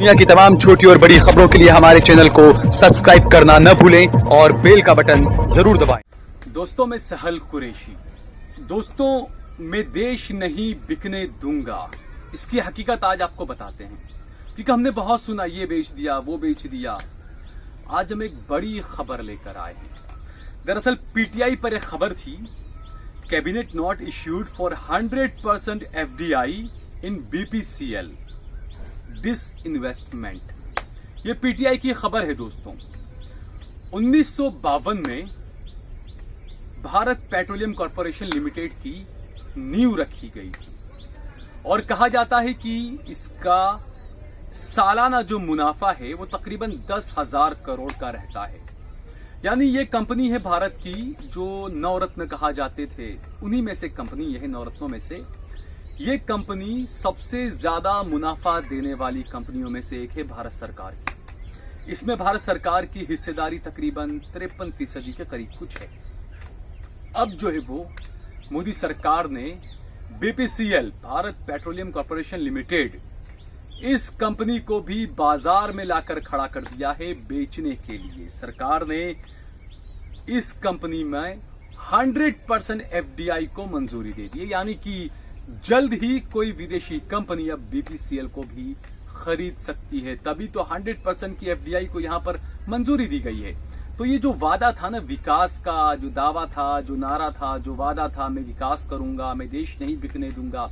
दुनिया की तमाम छोटी और बड़ी खबरों के लिए हमारे चैनल को सब्सक्राइब करना न भूलें और बेल का बटन जरूर दबाएं। दोस्तों, मैं सहल कुरैशी। दोस्तों, मैं देश नहीं बिकने दूंगा, इसकी हकीकत आज आपको बताते हैं। क्योंकि हमने बहुत सुना, ये बेच दिया, वो बेच दिया। आज हम एक बड़ी खबर लेकर आए हैं। दरअसल पीटीआई पर एक खबर थी, cabinet not issued for 100% FDI in BPCL disinvestment. ये पीटीआई की खबर है दोस्तों। 1952 में भारत पेट्रोलियम कॉर्पोरेशन लिमिटेड की नींव रखी गई थी और कहा जाता है कि इसका सालाना जो मुनाफा है वो तकरीबन 10,000 करोड़ का रहता है। यानी ये कंपनी है भारत की जो नवरत्न कहा जाते थे, उन्हीं में से कंपनी यह है, नवरत्नों में से ये कंपनी सबसे ज्यादा मुनाफा देने वाली कंपनियों में से एक है भारत सरकार की। इसमें भारत सरकार की हिस्सेदारी तकरीबन 53% के करीब कुछ है। अब जो है वो मोदी सरकार ने BPCL Bharat petroleum corporation limited इस कंपनी को भी बाजार में लाकर खड़ा कर दिया है बेचने के लिए। सरकार ने इस कंपनी में 100% एफडीआई को मंजूरी दे दी है, यानी कि जल्द ही कोई विदेशी कंपनी अब बीपीसीएल को भी खरीद सकती है। तभी तो 100% की एफडीआई को यहां पर मंजूरी दी गई है। तो ये जो वादा था ना, विकास का जो दावा था, जो नारा था, जो वादा था, मैं विकास करूंगा, मैं देश नहीं बिकने दूंगा।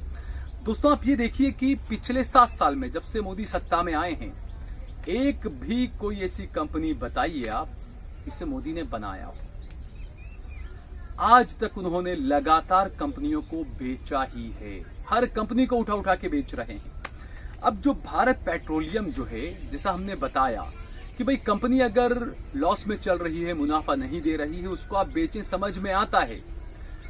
दोस्तों, आप ये देखिए कि पिछले 7 साल में जब से मोदी सत्ता में आए हैं, एक भी कोई ऐसी कंपनी बताइए आप जिसे मोदी ने बनाया हो। आज तक उन्होंने लगातार कंपनियों को बेचा ही है, हर कंपनी को उठा उठा के बेच रहे हैं। अब जो भारत पेट्रोलियम जो है, जैसा हमने बताया कि भाई कंपनी अगर लॉस में चल रही है, मुनाफा नहीं दे रही है, उसको आप बेचें, समझ में आता है।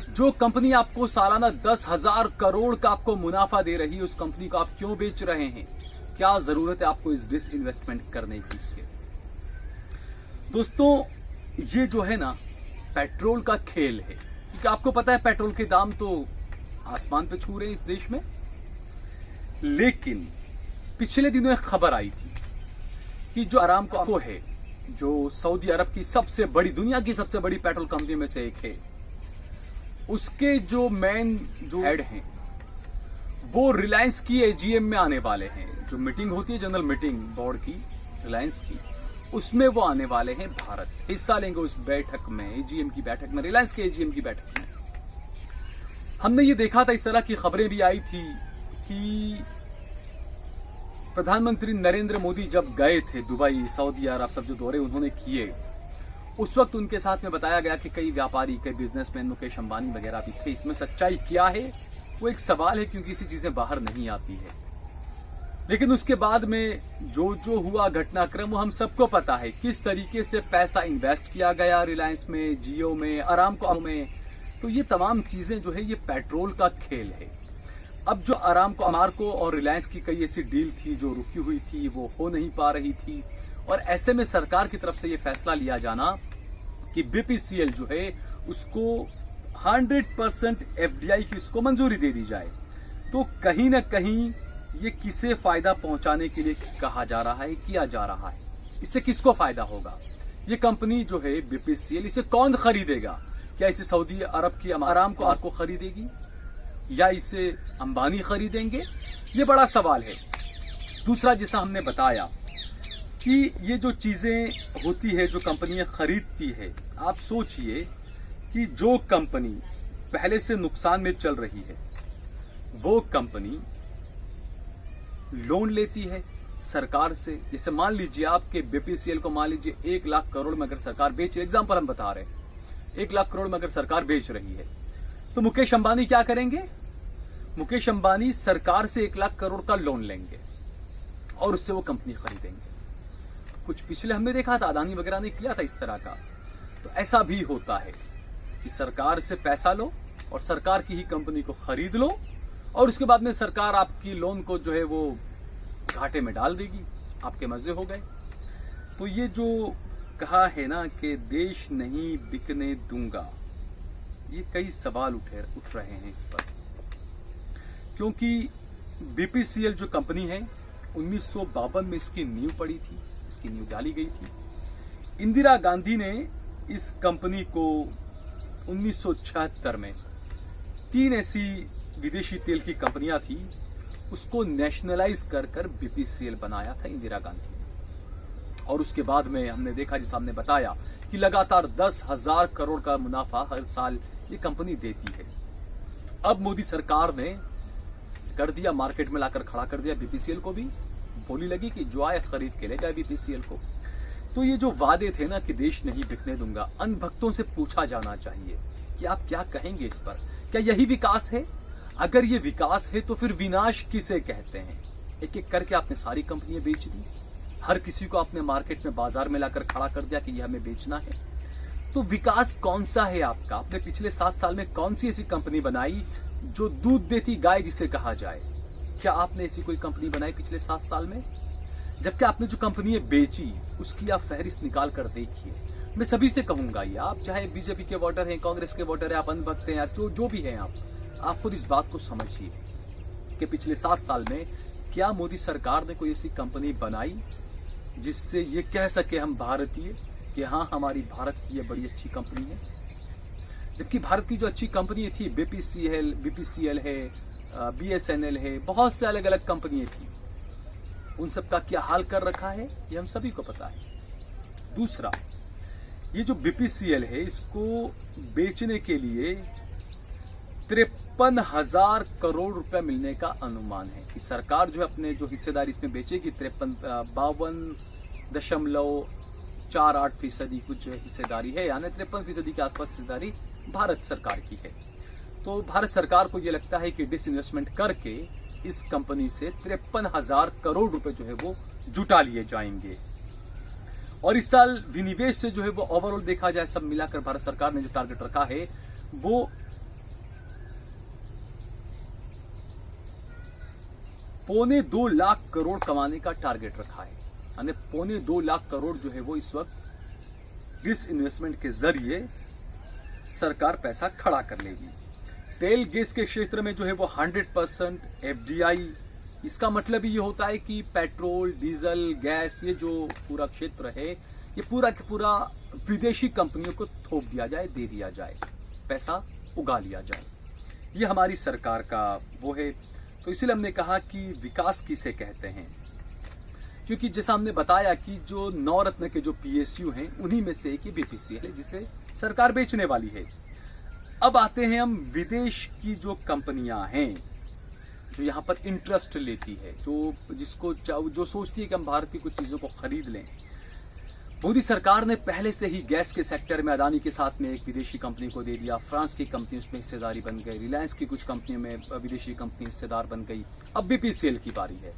जो कंपनी आपको सालाना 10,000 करोड़ का आपको मुनाफा दे रही है, उस कंपनी को आप क्यों बेच रहे हैं? क्या जरूरत है आपको इस डिसइन्वेस्टमेंट करने की? इसके दोस्तों, ये जो है ना पेट्रोल का खेल है। क्योंकि आपको पता है पेट्रोल के दाम तो आसमान पे छू रहे हैं इस देश में। लेकिन पिछले दिनों एक खबर आई थी कि जो अरामको है, जो सऊदी अरब की सबसे बड़ी, दुनिया की सबसे बड़ी पेट्रोल कंपनी में से एक है, उसके जो मेन जो हेड हैं वो रिलायंस की एजीएम में आने वाले हैं। जो मीटिंग होती है, जनरल मीटिंग बोर्ड की रिलायंस की, उसमें वो आने वाले हैं भारत, हिस्सा लेंगे उस बैठक में, एजीएम की बैठक में, रिलायंस के एजीएम की बैठक में। हमने ये देखा था, इस तरह की खबरें भी आई थी कि प्रधानमंत्री नरेंद्र मोदी जब गए थे दुबई, सऊदी अरब, सब जो दौरे उन्होंने किए, उस वक्त उनके साथ में बताया गया कि कई व्यापारी, कई बिजनेसमैन, मुकेश अंबानी वगैरह भी थे। इसमें सच्चाई क्या है वो एक सवाल है, क्योंकि ऐसी चीजें बाहर नहीं आती है। लेकिन उसके बाद में जो हुआ घटनाक्रम वो हम सबको पता है, किस तरीके से पैसा इन्वेस्ट किया गया रिलायंस में, जियो में, अरामको में। तो ये तमाम चीजें जो है ये पेट्रोल का खेल है। अब जो अरामको और रिलायंस की कई ऐसी डील थी जो रुकी हुई थी, वो हो नहीं पा रही थी, और ऐसे में सरकार की तरफ से ये फैसला लिया जाना कि बीपीसीएल जो है उसको 100% एफडीआई की उसको मंजूरी दे दी जाए। तो कहीं ना कहीं ये किसे फायदा पहुंचाने के लिए कहा जा रहा है, किया जा रहा है? इससे किसको फायदा होगा? ये कंपनी जो है बीपीसीएल, इसे कौन खरीदेगा? क्या इसे सऊदी अरब की अरामको खरीदेगी या इसे अंबानी खरीदेंगे? ये बड़ा सवाल है। दूसरा, जैसा हमने बताया कि ये जो चीजें होती है, जो कंपनियां खरीदती है, आप सोचिए कि जो कंपनी पहले से नुकसान में चल रही है, वो कंपनी लोन लेती है सरकार से। जैसे मान लीजिए आपके बीपीसीएल को, मान लीजिए 1 लाख करोड़ में अगर सरकार बेच, एग्जांपल हम बता रहे हैं, 1 लाख करोड़ में अगर सरकार बेच रही है, तो मुकेश अंबानी क्या करेंगे? मुकेश अंबानी सरकार से 1 लाख करोड़ का लोन लेंगे और उससे वो कंपनी खरीदेंगे। कुछ पिछले हमने देखा था, अदानी वगैरह ने किया था इस तरह का। तो ऐसा भी होता है कि सरकार से पैसा लो और सरकार की ही कंपनी को खरीद लो, और उसके बाद में सरकार आपकी लोन को जो है वो घाटे में डाल देगी, आपके मजे हो गए। तो ये जो कहा है ना कि देश नहीं बिकने दूंगा, ये कई सवाल उठ रहे हैं इस पर। क्योंकि बीपीसीएल जो कंपनी है 1952 में इसकी नींव पड़ी थी, इसकी नींव डाली गई थी। इंदिरा गांधी ने इस कंपनी को 1976 में 3 ऐसी विदेशी तेल की कंपनियां थी, उसको नेशनलाइज कर बीपीसीएल बनाया था इंदिरा गांधी ने। और उसके बाद में हमने देखा, जैसा हमने बताया, कि लगातार 10,000 करोड़ का मुनाफा हर साल ये कंपनी देती है। अब मोदी सरकार ने कर दिया, मार्केट में लाकर खड़ा कर दिया बीपीसीएल को भी। बोली लगी कि जो आए खरीद के ले जाए बीपीसीएल को। तो ये जो वादे थे ना कि देश नहीं बिकने दूंगा, अनभक्तों से पूछा जाना चाहिए कि आप क्या कहेंगे इस पर। क्या यही विकास है? अगर ये विकास है तो फिर विनाश किसे कहते हैं? एक एक करके आपने सारी कंपनियां बेच दी, हर किसी को आपने मार्केट में, बाजार में लाकर खड़ा कर दिया कि यह हमें बेचना है। तो विकास कौन सा है आपका? आपने पिछले 7 साल में कौन सी ऐसी कंपनी बनाई जो दूध देती गाय जिसे कहा जाए? क्या आपने ऐसी कोई कंपनी बनाई पिछले 7 साल में? जबकि आपने जो कंपनियां बेची उसकी आप फहरिस्त निकाल कर देखिए। मैं सभी से कहूंगा, ये आप चाहे बीजेपी के वोटर हैं, कांग्रेस के वोटर हैं, आप अनभक्त हैं या जो भी हैं, आप खुद इस बात को समझिए कि पिछले 7 साल में क्या मोदी सरकार ने कोई ऐसी कंपनी बनाई जिससे ये कह सके हम भारतीय कि हाँ, हमारी भारत की ये बड़ी अच्छी कंपनी है। जबकि भारत की जो अच्छी कंपनी थी, बीपीसीएल है, बीएसएनएल है, बहुत से अलग अलग कंपनियां थी, उन सब का क्या हाल कर रखा है ये हम सभी को पता है। दूसरा, ये जो बीपीसीएल है, इसको बेचने के लिए 53,000 करोड़ रुपया मिलने का अनुमान है कि सरकार जो है अपने जो हिस्सेदारी इसमें बेचेगी, 52.48% कुछ हिस्सेदारी है, यानी 53% के आसपास हिस्सेदारी भारत सरकार की है। तो भारत सरकार को यह लगता है कि डिसइन्वेस्टमेंट करके इस कंपनी से 53,000 करोड़ रुपए जो है वो जुटा लिए जाएंगे। और इस साल विनिवेश से जो है वो ओवरऑल देखा जाए, सब मिलाकर भारत सरकार ने जो टारगेट रखा है वो 1.25 लाख करोड़ कमाने का टारगेट रखा है। यानी 1.25 लाख करोड़ जो है वो इस वक्त डिसइन्वेस्टमेंट के जरिए सरकार पैसा खड़ा कर लेगी। तेल गैस के क्षेत्र में जो है वो 100% एफडीआई। इसका मतलब ये होता है कि पेट्रोल, डीजल, गैस, ये जो पूरा क्षेत्र है, ये पूरा के पूरा विदेशी कंपनियों को थोप दिया जाए, दे दिया जाए, पैसा उगा लिया जाए। ये हमारी सरकार का वो है। तो इसलिए हमने कहा कि विकास किसे कहते हैं, क्योंकि जैसा हमने बताया कि जो 9 रत्न के जो पीएसयू हैं, उन्हीं में से एक ही बीपीसीएल है जिसे सरकार बेचने वाली है। अब आते हैं हम विदेश की जो कंपनियां हैं जो यहाँ पर इंटरेस्ट लेती है, जो सोचती है कि हम भारत की कुछ चीजों को खरीद लें। मोदी सरकार ने पहले से ही गैस के सेक्टर में अदानी के साथ में एक विदेशी कंपनी को दे दिया, फ्रांस की कंपनी उसमें हिस्सेदारी बन गई, रिलायंस की कुछ कंपनियों में विदेशी कंपनी हिस्सेदार बन गई। अब बीपीसीएल की बारी है।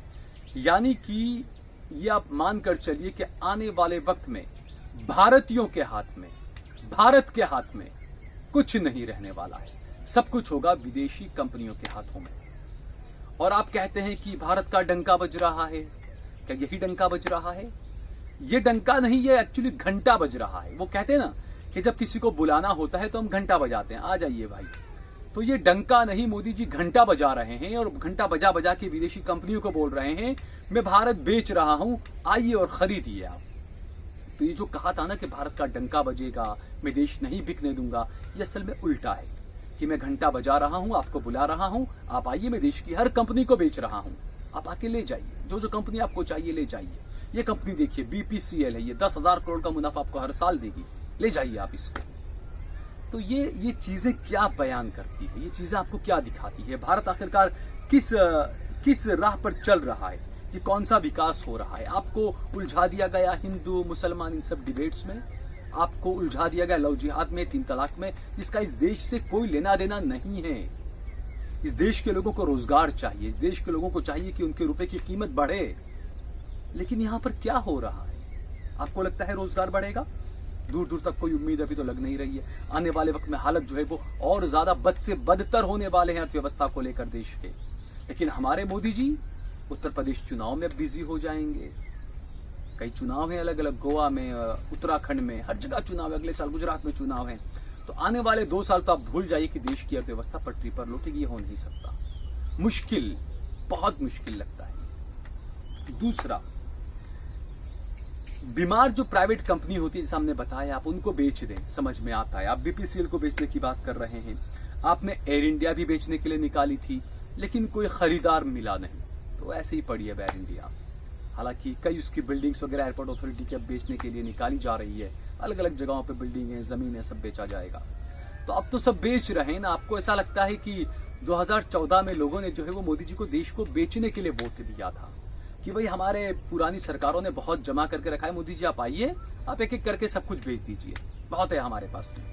यानी कि ये आप मानकर चलिए कि आने वाले वक्त में भारतीयों के हाथ में, भारत के हाथ में कुछ नहीं रहने वाला है, सब कुछ होगा विदेशी कंपनियों के हाथों में। और आप कहते हैं कि भारत का डंका बज रहा है, क्या यही डंका बज रहा है? ये डंका नहीं, ये एक्चुअली घंटा बज रहा है। वो कहते हैं ना कि जब किसी को बुलाना होता है तो हम घंटा बजाते हैं, आ जाइए भाई। तो ये डंका नहीं, मोदी जी घंटा बजा रहे हैं और घंटा बजा बजा के विदेशी कंपनियों को बोल रहे हैं मैं भारत बेच रहा हूं, आइए और खरीदिए आप। तो ये जो कहा था ना कि भारत का डंका बजेगा, मैं देश नहीं बिकने दूंगा, ये असल में उल्टा है कि मैं घंटा बजा रहा हूं, आपको बुला रहा हूं, आप आइए, मैं देश की हर कंपनी को बेच रहा हूं, आप आके ले जाइए, जो कंपनी आपको चाहिए ले जाइए। ये कंपनी देखिए बीपीसीएल है, ये 10,000 करोड़ का मुनाफा आपको हर साल देगी, ले जाइए आप इसको। तो ये चीजें क्या बयान करती है, ये चीजें आपको क्या दिखाती है? भारत आखिरकार किस राह पर चल रहा है, ये कौन सा विकास हो रहा है? आपको उलझा दिया गया हिंदू मुसलमान इन सब डिबेट्स में, आपको उलझा दिया गया लव जिहाद में, 3 तलाक में, जिसका इस देश से कोई लेना देना नहीं है। इस देश के लोगों को रोजगार चाहिए, इस देश के लोगों को चाहिए कि उनके रुपए की कीमत बढ़े। लेकिन यहां पर क्या हो रहा है? आपको लगता है रोजगार बढ़ेगा? दूर दूर तक कोई उम्मीद अभी तो लग नहीं रही है। आने वाले वक्त में हालत जो है वो और ज्यादा बद से बदतर होने वाले हैं अर्थव्यवस्था को लेकर देश के। लेकिन हमारे मोदी जी उत्तर प्रदेश चुनाव में बिजी हो जाएंगे। कई चुनाव हैं अलग अलग, गोवा में, उत्तराखंड में, हर जगह चुनाव है, अगले साल गुजरात में चुनाव है। तो आने वाले 2 साल तो आप भूल जाइए कि देश की अर्थव्यवस्था पटरी पर लौटेगी, हो नहीं सकता। मुश्किल, बहुत मुश्किल लगता है। दूसरा, बीमार जो प्राइवेट कंपनी होती है, जैसे हमने बताया, आप उनको बेच दें, समझ में आता है। आप बीपीसीएल को बेचने की बात कर रहे हैं, आपने एयर इंडिया भी बेचने के लिए निकाली थी, लेकिन कोई खरीदार मिला नहीं, तो ऐसे ही पड़ी है एयर इंडिया। हालांकि कई उसकी बिल्डिंग्स वगैरह एयरपोर्ट अथॉरिटी की अब बेचने के लिए निकाली जा रही है, अलग अलग जगहों पे बिल्डिंग है, जमीन है, सब बेचा जाएगा। तो अब तो सब बेच रहे हैं ना। आपको ऐसा लगता है कि 2014 में लोगों ने जो है वो मोदी जी को देश को बेचने के लिए वोट दिया था, कि भाई हमारे पुरानी सरकारों ने बहुत जमा करके रखा है, मोदी जी आप आइए, आप एक एक करके सब कुछ बेच दीजिए, बहुत है हमारे पास में।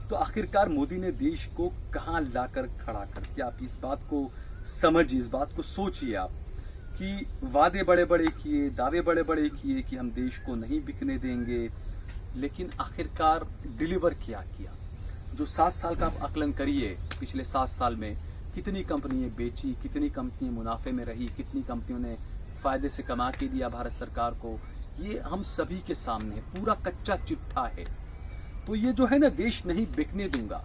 तो आखिरकार मोदी ने देश को कहां लाकर खड़ा कर दिया। आप इस बात को समझिए, इस बात को सोचिए आप, कि वादे बड़े बड़े किए, दावे बड़े बड़े किए कि हम देश को नहीं बिकने देंगे, लेकिन आखिरकार डिलीवर क्या किया। जो 7 साल का आप आकलन करिए, पिछले 7 साल में कितनी कंपनियां बेची, कितनी कंपनियां मुनाफे में रही, कितनी कंपनियों ने फायदे से कमा के दिया भारत सरकार को, ये हम सभी के सामने पूरा कच्चा चिट्ठा है। तो ये जो है ना, देश नहीं बिकने दूंगा,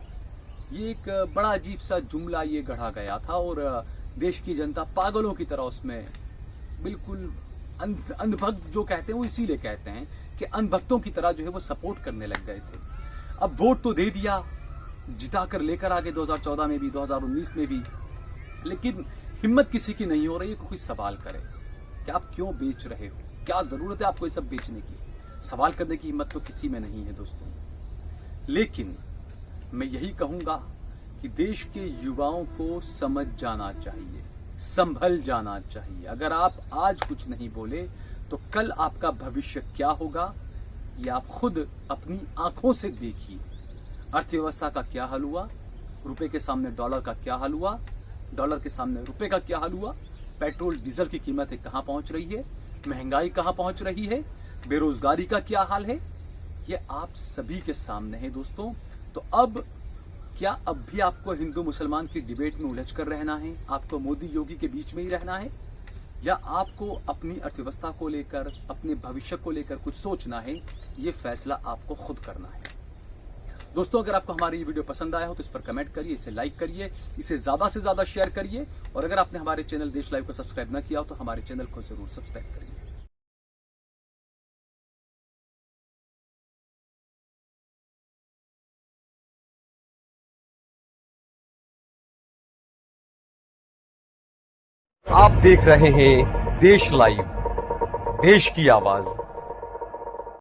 ये एक बड़ा अजीब सा जुमला ये गढ़ा गया था, और देश की जनता पागलों की तरह उसमें बिल्कुल अंधभक्त जो कहते हैं वो इसीलिए कहते हैं कि अंधभक्तों की तरह जो है वो सपोर्ट करने लग गए थे। अब वोट तो दे दिया, जिता कर लेकर आगे 2014 में भी, 2019 में भी, लेकिन हिम्मत किसी की नहीं हो रही है कि कोई सवाल करे कि आप क्यों बेच रहे हो, क्या जरूरत है आपको ये सब बेचने की। सवाल करने की हिम्मत तो किसी में नहीं है दोस्तों। लेकिन मैं यही कहूंगा कि देश के युवाओं को समझ जाना चाहिए, संभल जाना चाहिए। अगर आप आज कुछ नहीं बोले तो कल आपका भविष्य क्या होगा, ये आप खुद अपनी आंखों से देखिए। अर्थव्यवस्था का क्या हाल हुआ, रुपए के सामने डॉलर का क्या हाल हुआ, डॉलर के सामने रुपए का क्या हाल हुआ, पेट्रोल डीजल की कीमतें कहां पहुंच रही है, महंगाई कहां पहुंच रही है, बेरोजगारी का क्या हाल है, ये आप सभी के सामने है दोस्तों। तो अब क्या अब भी आपको हिंदू मुसलमान की डिबेट में उलझ कर रहना है, आपको मोदी योगी के बीच में ही रहना है, या आपको अपनी अर्थव्यवस्था को लेकर, अपने भविष्य को लेकर कुछ सोचना है, ये फैसला आपको खुद करना है। दोस्तों, अगर आपको हमारी ये वीडियो पसंद आया हो तो इस पर कमेंट करिए, इसे लाइक करिए, इसे ज्यादा से ज्यादा शेयर करिए, और अगर आपने हमारे चैनल देश लाइव को सब्सक्राइब न किया हो तो हमारे चैनल को जरूर सब्सक्राइब करिए। आप देख रहे हैं देश लाइव, देश की आवाज।